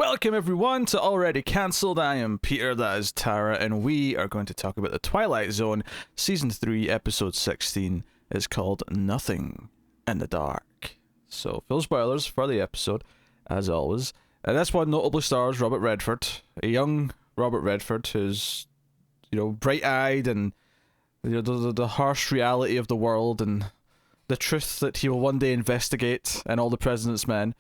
Welcome everyone to Already Cancelled. I am Peter, that is Tara, and we are going to talk about the Twilight Zone, Season 3, Episode 16. It's called Nothing in the Dark. So, full spoilers for the episode, as always. And this one notably stars Robert Redford, a young Robert Redford who's, bright-eyed and the harsh reality of the world and the truth that he will one day investigate in All the President's Men.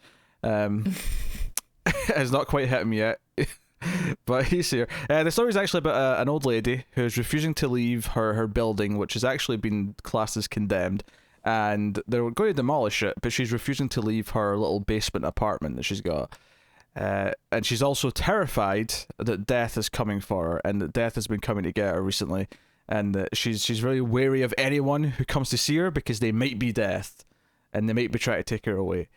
Has not quite hit him yet, but he's here. The story is actually about an old lady who's refusing to leave her building, which has actually been classed as condemned, and they're going to demolish it, but she's refusing to leave her little basement apartment that she's got. And she's also terrified that death is coming for her, and that death has been coming to get her recently, and that she's very wary of anyone who comes to see her because they might be death, and they might be trying to take her away.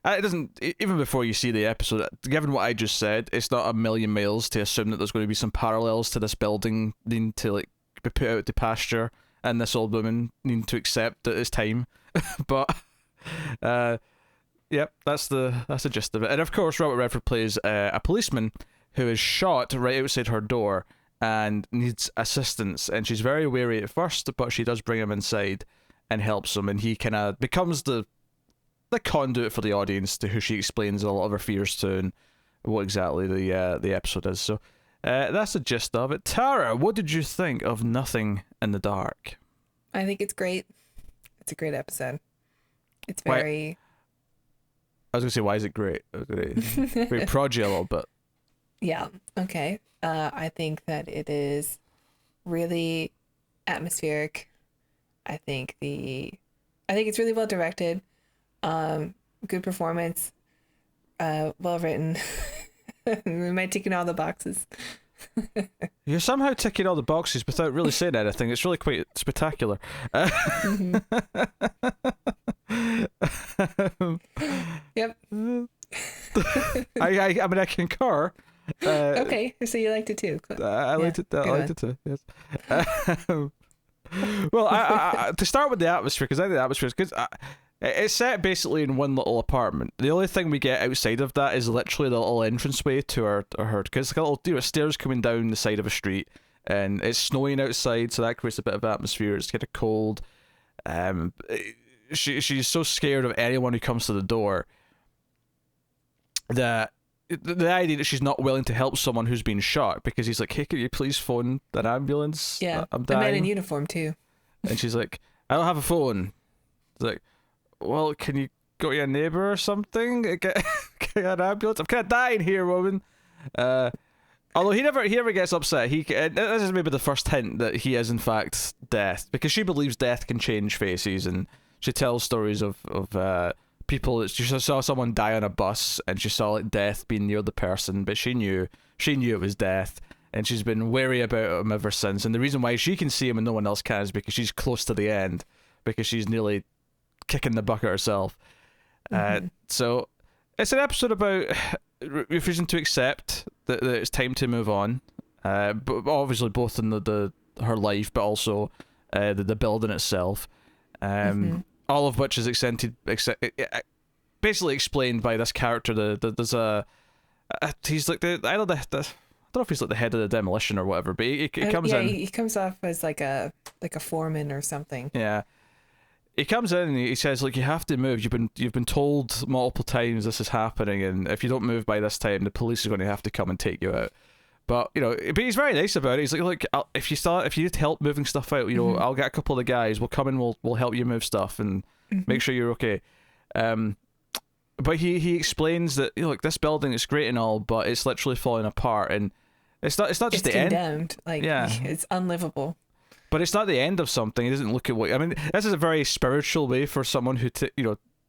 It doesn't, even before you see the episode, given what I just said, it's not a million miles to assume that there's going to be some parallels to this building needing to be put out to pasture, and this old woman needing to accept that it's time. But yep, that's the gist of it. And of course, Robert Redford plays a policeman who is shot right outside her door and needs assistance, and she's very wary at first, but she does bring him inside and helps him, and he kind of becomes the conduit for the audience to who she explains a lot of her fears to and what exactly the episode is. So that's the gist of it. Tara, what did you think of Nothing in the Dark? I think it's great. It's a great episode. It's very... I was going to say, why is it great? I was going to prod you a little bit. Yeah, okay. I think that it is really atmospheric. I think it's really well directed. Good performance, well written. Am I ticking all the boxes? You're somehow ticking all the boxes without really saying anything. It's really quite spectacular. Yep. I mean, I concur. Okay, so you liked it too. I liked it. I liked it too. Yes. Well, I to start with the atmosphere, because I think the atmosphere is good. It's set basically in one little apartment. The only thing we get outside of that is literally the little entranceway to her, because it's like a little stairs coming down the side of a street, and it's snowing outside, so that creates a bit of atmosphere. It's kind of cold. She's so scared of anyone who comes to the door that the idea that she's not willing to help someone who's been shot, because he's like, hey, can you please phone an ambulance? Yeah, I'm dying. A man in uniform too. And she's like, I don't have a phone. It's like, well, can you go to your neighbour or something? Get an ambulance? I'm kind of dying here, woman. Although he never gets upset. This is maybe the first hint that he is in fact death, because she believes death can change faces, and she tells stories of people that she saw someone die on a bus, and she saw like death being near the person, but she knew it was death, and she's been wary about him ever since. And the reason why she can see him and no one else can is because she's close to the end, because she's nearly kicking the bucket herself. So it's an episode about refusing to accept that it's time to move on, but obviously both in her life, but also the building itself, all of which is basically explained by this character. There's he's like I don't know if he's like the head of the demolition or whatever, but he comes in. He comes off as like a foreman or something. Yeah. He comes in and he says, like, you have to move. You've been told multiple times this is happening, and if you don't move by this time, the police are going to have to come and take you out. But but he's very nice about it. He's like, look, if you need help moving stuff out, I'll get a couple of the guys. We'll come in. We'll help you move stuff and make sure you're okay. But he explains that look, this building is great and all, but it's literally falling apart, and it's not just it's the end. Condemned. Like, yeah, it's unlivable. But it's not the end of something. He doesn't look at what... I mean, this is a very spiritual way for someone who,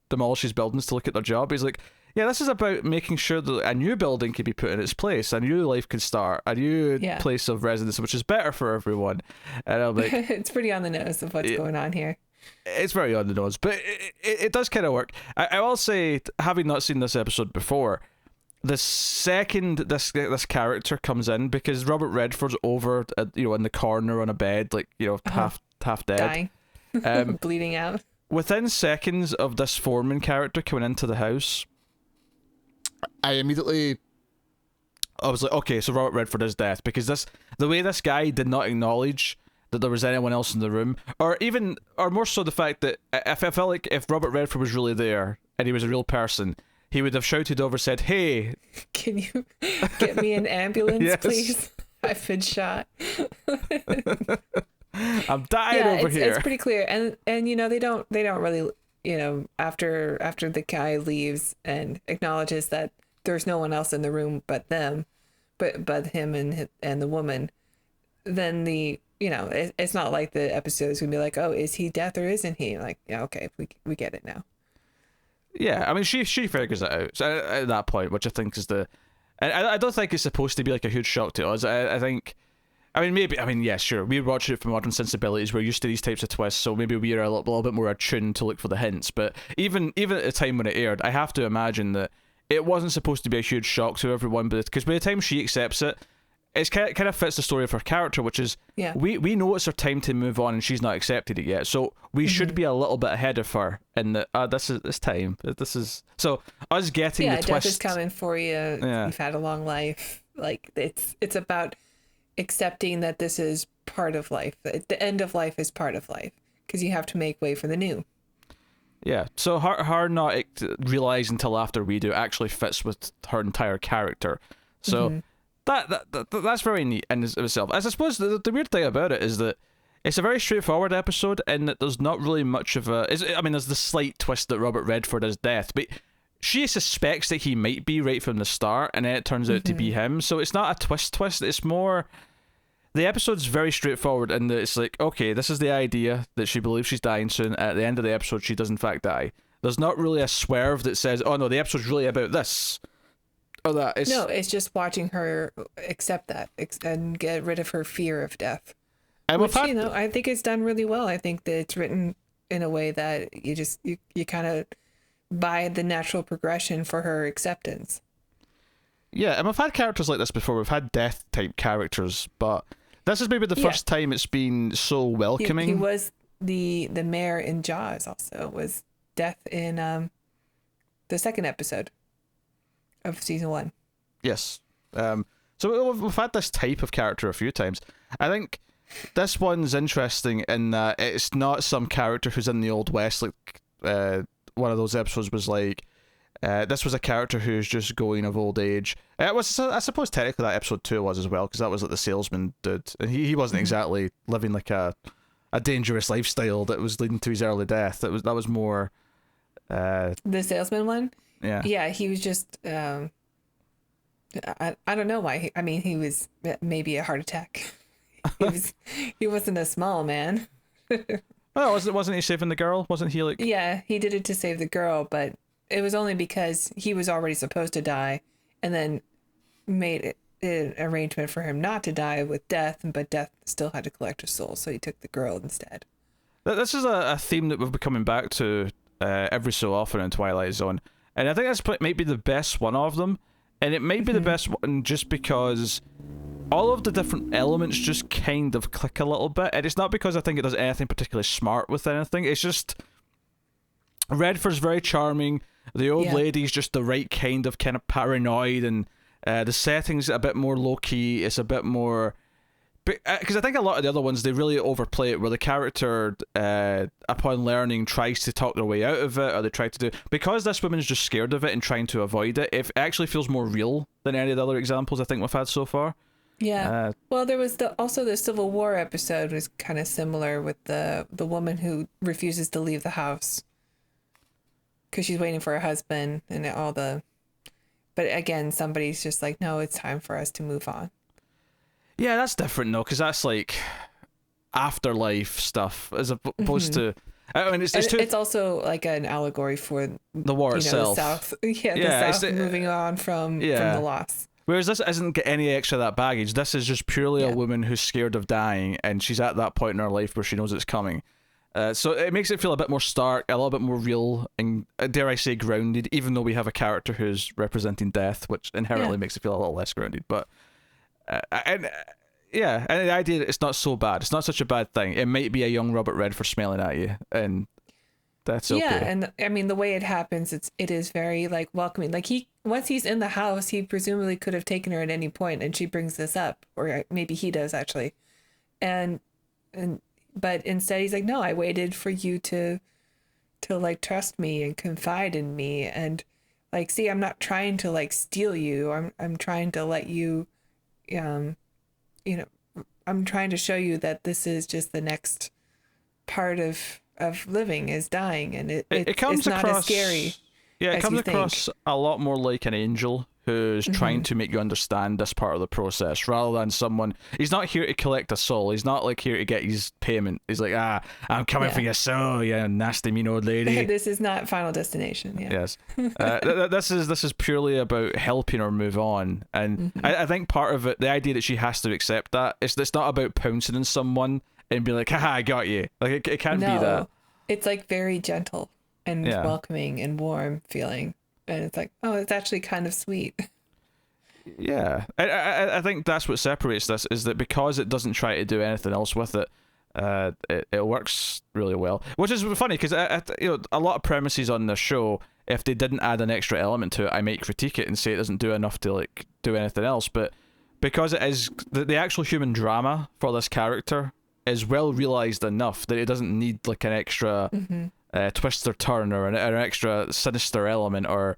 demolishes buildings to look at their job. He's like, yeah, this is about making sure that a new building can be put in its place, a new life can start, a new place of residence, which is better for everyone. And I'm like... It's pretty on the nose of what's going on here. It's very on the nose, but it does kind of work. I will say, having not seen this episode before, the second this character comes in, because Robert Redford's over in the corner on a bed, like half dead, dying, bleeding out. Within seconds of this foreman character coming into the house, I was like, okay, so Robert Redford is death, because the way this guy did not acknowledge that there was anyone else in the room, or more so the fact that I felt like if Robert Redford was really there and he was a real person, he would have shouted over, said, "Hey, can you get me an ambulance, yes, please? I've been shot. I'm dying over here." It's pretty clear, and they don't really, after the guy leaves and acknowledges that there's no one else in the room but them, but him and the woman, then it's not like the episode's gonna be like, oh, is he death or isn't he? Like, yeah, okay, we get it now. Yeah, I mean, she figures it out at that point, which I think is I don't think it's supposed to be like a huge shock to us. I think, yeah, sure, we watch it from modern sensibilities. We're used to these types of twists, so maybe we're a little bit more attuned to look for the hints. But even at the time when it aired, I have to imagine that it wasn't supposed to be a huge shock to everyone, because by the time she accepts it, it's kind of fits the story of her character, which is, we know it's her time to move on and she's not accepted it yet, so we should be a little bit ahead of her in that this time. This is so us getting the twist. Death is coming for you. Yeah. You've had a long life. Like, it's about accepting that this is part of life. The end of life is part of life, because you have to make way for the new. Yeah, so her not realizing until after we do actually fits with her entire character. So that's very neat in itself. As I suppose the weird thing about it is that it's a very straightforward episode in that there's not really much of there's the slight twist that Robert Redford is death, but she suspects that he might be right from the start, and then it turns out to be him. So it's not a twist. It's more, the episode's very straightforward in that it's like, okay, this is the idea that she believes she's dying soon. At the end of the episode, she does in fact die. There's not really a swerve that says, oh no, the episode's really about this or that. It's just watching her accept that and get rid of her fear of death. And which, I think it's done really well. I think that it's written in a way that you kind of buy the natural progression for her acceptance. Yeah, and we've had characters like this before. We've had death type characters, but this is maybe the first time it's been so welcoming. He was the mayor in Jaws. Also was death in the second episode of season 1. Yes. So we've had this type of character a few times. I think this one's interesting in that it's not some character who's in the Old West, like one of those episodes was like, this was a character who's just going of old age. It was, I suppose technically that episode 2 was as well, because that was like the salesman dude, and he wasn't exactly living like a dangerous lifestyle that was leading to his early death. That was more the salesman one. Yeah, he was just I don't know why. He was maybe a heart attack. He wasn't a small man. Well, wasn't he saving the girl? Wasn't he like? Yeah, he did it to save the girl, but it was only because he was already supposed to die, and then made an arrangement for him not to die with death, but death still had to collect his soul, so he took the girl instead. This is a theme that we've been coming back to every so often in Twilight Zone, and I think this might be the best one of them, and it might be the best one just because all of the different elements just kind of click a little bit, and it's not because I think it does anything particularly smart with anything. It's just Redford's very charming. The old lady's just the right kind of paranoid, and the setting's a bit more low key. It's a bit more, because I think a lot of the other ones, they really overplay it, where the character upon learning tries to talk their way out of it, or they try to do, because this woman's just scared of it and trying to avoid it. It actually feels more real than any of the other examples I think we've had so far. Yeah. Well, there was also the Civil War episode was kind of similar with the woman who refuses to leave the house because she's waiting for her husband and but again, somebody's just like, no, it's time for us to move on. Yeah, that's different though, because that's like afterlife stuff as opposed to. I mean, it's also like an allegory for the war itself. The South, the South moving on from the loss. Whereas this isn't get any extra of that baggage. This is just purely a woman who's scared of dying, and she's at that point in her life where she knows it's coming. So it makes it feel a bit more stark, a little bit more real, and dare I say grounded, even though we have a character who's representing death, which inherently makes it feel a little less grounded. But and the idea that it's not so bad, it's not such a bad thing. It might be a young Robert Redford smelling at you, and that's Yeah, okay. and I mean the way it happens, it is very like welcoming. Like once he's in the house, he presumably could have taken her at any point, and she brings this up, or maybe he does actually, and and but instead he's like, no, I waited for you to like trust me and confide in me, and like, see, I'm not trying to like steal you. I'm trying to let you, um, you know, I'm trying to show you that this is just the next part of living is dying, and It it's comes not as across, scary yeah, it as comes you think. across a lot more like an angel who's trying to make you understand this part of the process, rather than someone. He's not here to collect a soul. He's not like here to get his payment. He's like, I'm coming for your soul, you nasty mean old lady. This is not Final Destination. Yeah. Yes, this is purely about helping her move on, and I think part of it, the idea that she has to accept that, it's not about pouncing on someone and be like, haha, I got you. Like it can't be that. No, it's like very gentle and Yeah. welcoming and warm feeling, and it's like, oh, it's actually kind of sweet. Yeah, I think that's what separates this, is that because it doesn't try to do anything else with it, it works really well. Which is funny because a lot of premises on the show, if they didn't add an extra element to it, I might critique it and say it doesn't do enough to like do anything else. But because it is the actual human drama for this character is well realized enough that it doesn't need like an extra twist or turn or an extra sinister element or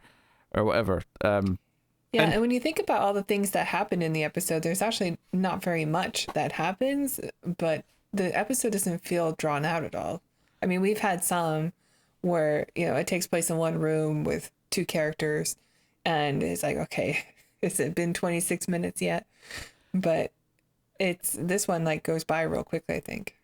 whatever. Yeah, and when you think about all the things that happen in the episode, there's actually not very much that happens, but the episode doesn't feel drawn out at all. I mean, we've had some where, it takes place in one room with two characters, and it's like, okay, has it been 26 minutes yet? But this one like goes by real quickly, I think.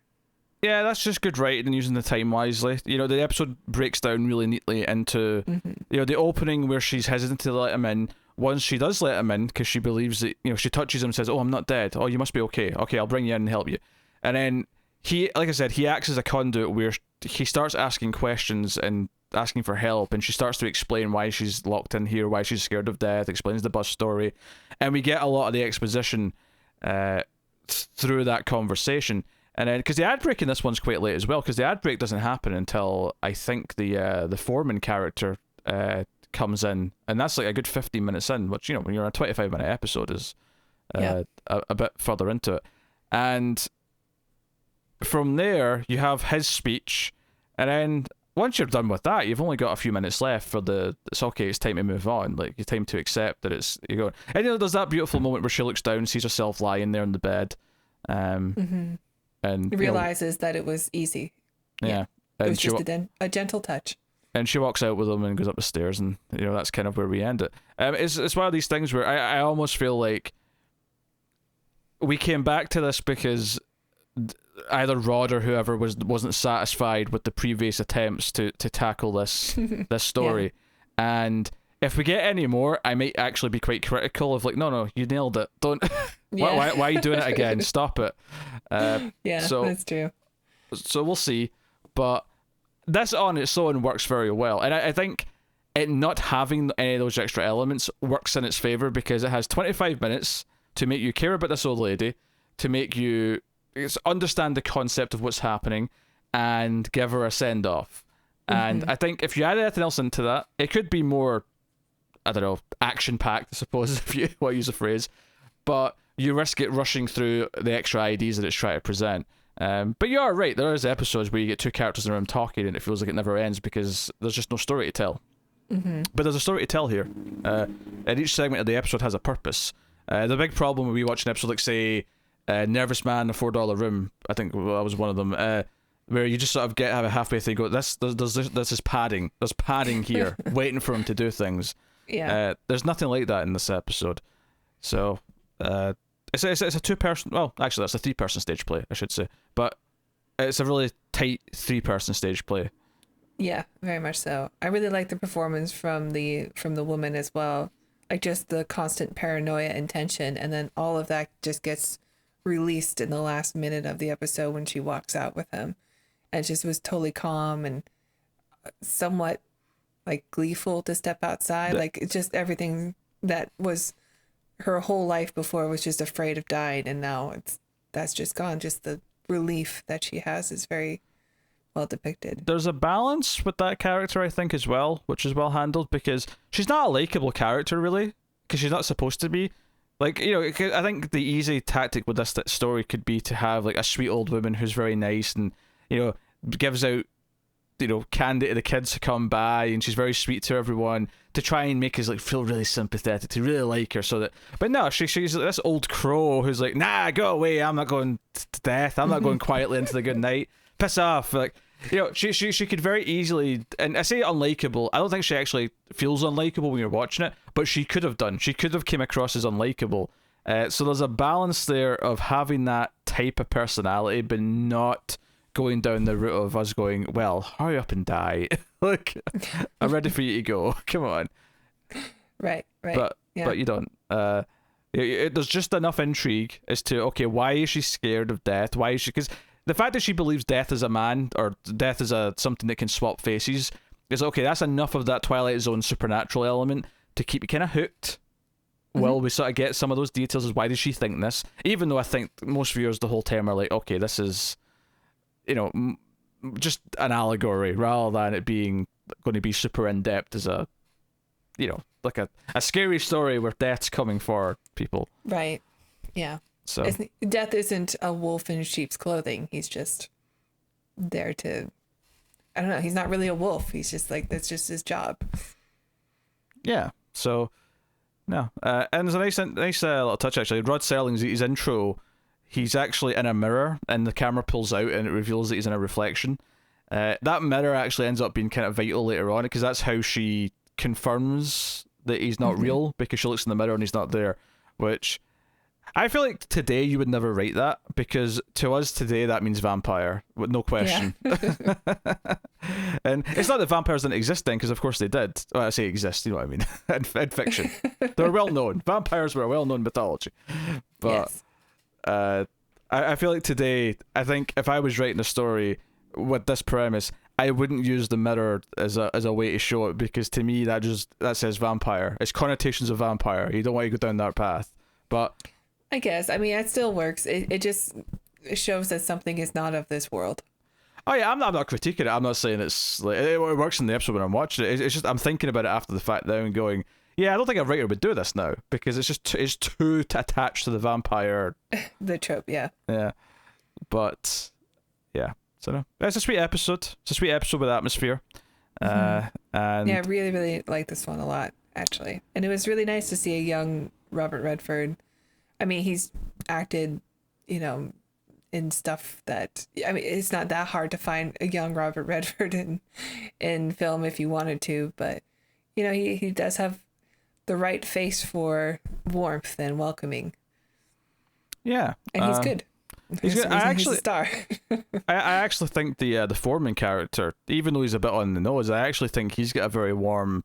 Yeah, that's just good writing and using the time wisely. The episode breaks down really neatly into, the opening where she's hesitant to let him in. Once she does let him in, because she believes that, she touches him and says, oh, I'm not dead. Oh, you must be okay. Okay, I'll bring you in and help you. And then like I said, he acts as a conduit where he starts asking questions and asking for help, and she starts to explain why she's locked in here, why she's scared of death, explains the bus story. And we get a lot of the exposition through that conversation. And then, because the ad break in this one's quite late as well, because the ad break doesn't happen until I think the foreman character comes in, and that's like a good 15 minutes in, which when you're on a 25-minute episode is a bit further into it. And from there you have his speech, and then once you're done with that, you've only got a few minutes left for it's okay, it's time to move on, like it's time to accept that you're going. And there's that beautiful moment where she looks down, sees herself lying there in the bed, and Realizes that it was easy. Yeah. It was just a gentle touch. And she walks out with him and goes up the stairs, and that's kind of where we end it. It's one of these things where I almost feel like we came back to this because either Rod or whoever wasn't satisfied with the previous attempts to tackle this story, and if we get any more, I might actually be quite critical of like, no, you nailed it. Don't. Why are you doing it again? Stop it. So that's true. So we'll see, but this on its own works very well, and I think it not having any of those extra elements works in its favor, because it has 25 minutes to make you care about this old lady, to make you understand the concept of what's happening, and give her a send off. And I think if you add anything else into that, it could be more, I don't know, action packed, I suppose, if you want to use a phrase, but you risk it rushing through the extra ideas that it's trying to present. But you are right, there is episodes where you get two characters in the room talking and it feels like it never ends because there's just no story to tell. But there's a story to tell here, and each segment of the episode has a purpose. The big problem when we watch an episode like, say, Nervous Man, a $4 Room, I think that was one of them, where you just sort of have a halfway thing, go, this is padding, there's padding here waiting for him to do things. There's nothing like that in this episode. So it's a two-person, well, actually that's a three-person stage play, I should say, but it's a really tight three-person stage play. Yeah, very much so. I really like the performance from the woman as well, like just the constant paranoia and tension, and then all of that just gets released in the last minute of the episode when she walks out with him, and just was totally calm and somewhat like gleeful to step outside. Like it's just everything that was her whole life before was just afraid of dying, and now that's just gone. Just the relief that she has is very well depicted. There's a balance with that character, I think, as well, which is well handled, because she's not a likable character, really, because she's not supposed to be. Like, you know, I think the easy tactic with this story could be to have, like, a sweet old woman who's very nice and, you know, gives out, you know, candy to the kids who come by, and she's very sweet to everyone, to try and make us, like, feel really sympathetic, to really like her, so that... But no, she's like this old crow who's like, nah, go away, I'm not going to death, I'm not going quietly into the good night, piss off. Like, you know, she could very easily, and I say unlikable, I don't think she actually feels unlikable when you're watching it, but she could have done. She could have came across as unlikable. So there's a balance there of having that type of personality, but not going down the route of us going, well, hurry up and die. Like, I'm ready for you to go. Come on. Right. But you don't. There's just enough intrigue as to, okay, why is she scared of death? Why is she... Because the fact that she believes death is a man, or death is something that can swap faces, is okay, that's enough of that Twilight Zone supernatural element to keep you kind of hooked. Well, we sort of get some of those details as why does she think this, even though I think most viewers the whole time are like, okay, this is, you know, just an allegory rather than it being going to be super in-depth as a, you know, like a scary story where death's coming for people. Right. Yeah. So Death isn't a wolf in sheep's clothing. He's just there to, I don't know, he's not really a wolf. He's just like, that's just his job. Yeah. So, no. And there's a nice little touch, actually. Rod Serling's his intro, he's actually in a mirror, and the camera pulls out, and it reveals that he's in a reflection. That mirror actually ends up being kind of vital later on, because that's how she confirms that he's not real, because she looks in the mirror and he's not there, which... I feel like today you would never write that, because to us today that means vampire, with no question. Yeah. And it's not that vampires didn't exist then, because of course they did. Well, I say exist, you know what I mean, in fiction. They were well known. Vampires were a well known mythology. But yes. I feel like today, I think if I was writing a story with this premise, I wouldn't use the mirror as a way to show it, because to me that says vampire. It's connotations of vampire. You don't want to go down that path. But I guess. I mean, it still works. It just shows that something is not of this world. Oh yeah, I'm not critiquing it. I'm not saying it's like it works in the episode when I'm watching it. It's just I'm thinking about it after the fact now and going, yeah, I don't think a writer would do this now, because it's just it's too attached to the vampire. The trope, yeah. Yeah, but yeah. So no, it's a sweet episode. It's a sweet episode with atmosphere. And yeah, I really, really like this one a lot, actually. And it was really nice to see a young Robert Redford. I mean, he's acted, you know, in stuff that, I mean, it's not that hard to find a young Robert Redford in film if you wanted to, but, you know, he does have the right face for warmth and welcoming. Yeah. And he's good. He's good. He's a star. I actually think the Foreman character, even though he's a bit on the nose, I actually think he's got a very warm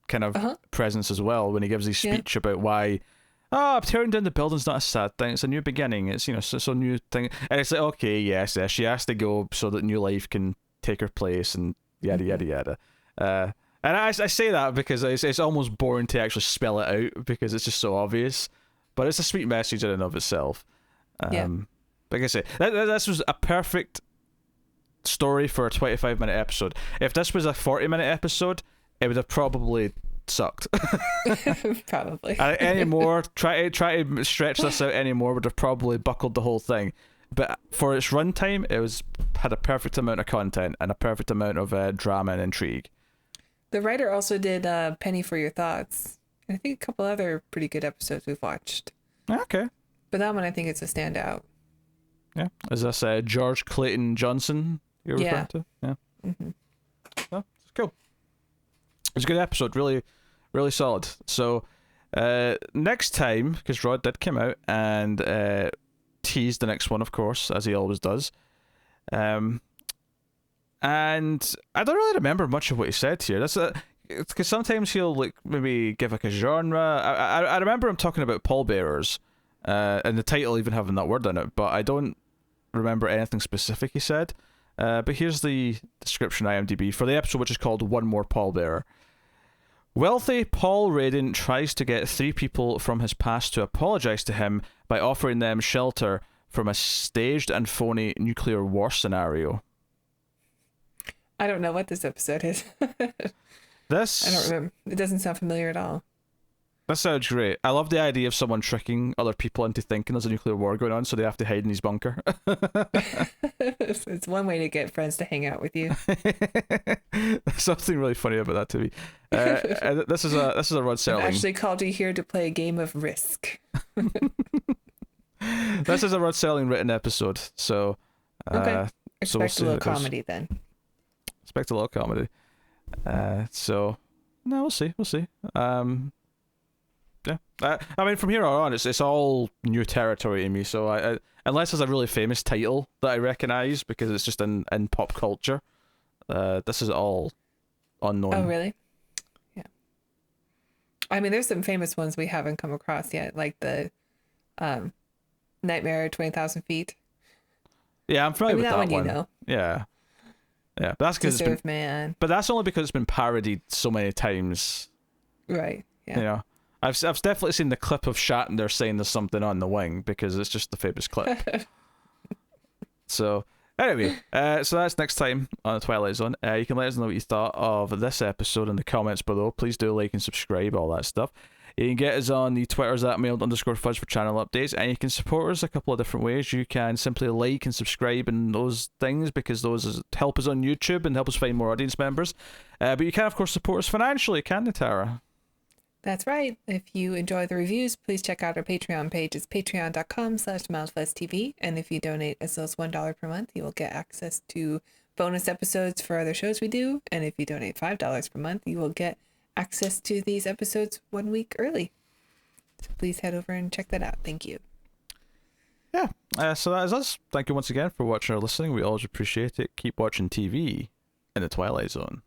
kind of presence as well when he gives his speech about why, tearing down the building's not a sad thing, it's a new beginning, it's, you know, it's a new thing, and it's like, okay, yes, she has to go so that new life can take her place, and yada yada yada. And I say that because it's almost boring to actually spell it out, because it's just so obvious, but it's a sweet message in and of itself. Like I say, this was a perfect story for a 25-minute episode. If this was a 40-minute episode, it would have probably sucked. Probably. Any more, try to stretch this out any more, would have probably buckled the whole thing. But for its runtime, it had a perfect amount of content and a perfect amount of drama and intrigue. The writer also did Penny for Your Thoughts, and I think a couple other pretty good episodes we've watched. Okay. But that one, I think it's a standout. Yeah. Is this George Clayton Johnson you're referring to? Yeah. Mm-hmm. Oh, it's cool. It's a good episode. Really, really solid. So, next time, because Rod did come out and tease the next one, of course, as he always does. And I don't really remember much of what he said here. That's because sometimes he'll like maybe give like a genre. I remember him talking about pallbearers, and the title even having that word in it, but I don't remember anything specific he said. But here's the description IMDb for the episode, which is called One More Pallbearer. Wealthy Paul Radin tries to get 3 people from his past to apologize to him by offering them shelter from a staged and phony nuclear war scenario. I don't know what this episode is. I This don't remember. It doesn't sound familiar at all. That sounds great. I love the idea of someone tricking other people into thinking there's a nuclear war going on, so they have to hide in his bunker. It's one way to get friends to hang out with you. There's something really funny about that to me. This is a Rod I've Serling. actually called you here to play a game of Risk. This is a Rod Serling written episode, so Okay. so we'll Expect see a how little it goes. comedy then. Expect a lot of comedy. So no, we'll see. We'll see. Yeah. I mean, from here on, it's all new territory to me. So I unless there's a really famous title that I recognize because it's just in pop culture, this is all unknown. Oh, really? Yeah. I mean, there's some famous ones we haven't come across yet, like the Nightmare at 20,000 Feet. Yeah, I'm familiar with that that one. one. You know. Yeah. Yeah, but that's because it's been, Deserve Man. but that's only because it's been parodied so many times. Right. Yeah. You know, I've definitely seen the clip of Shatner saying there's something on the wing because it's just the famous clip. So anyway, so that's next time on the Twilight Zone. You can let us know what you thought of this episode in the comments below. Please do like and subscribe, all that stuff. You can get us on the Twitters at mailed_fudge for channel updates, and you can support us a couple of different ways. You can simply like and subscribe and those things because those help us on YouTube and help us find more audience members. But you can, of course, support us financially, can't you, Tara? That's right. If you enjoy the reviews, please check out our Patreon page. It's patreon.com/MildFuzzTV. And if you donate as low as $1 per month, you will get access to bonus episodes for other shows we do. And if you donate $5 per month, you will get access to these episodes 1 week early. So please head over and check that out. Thank you. Yeah. So that is us. Thank you once again for watching or listening. We always appreciate it. Keep watching TV in the Twilight Zone.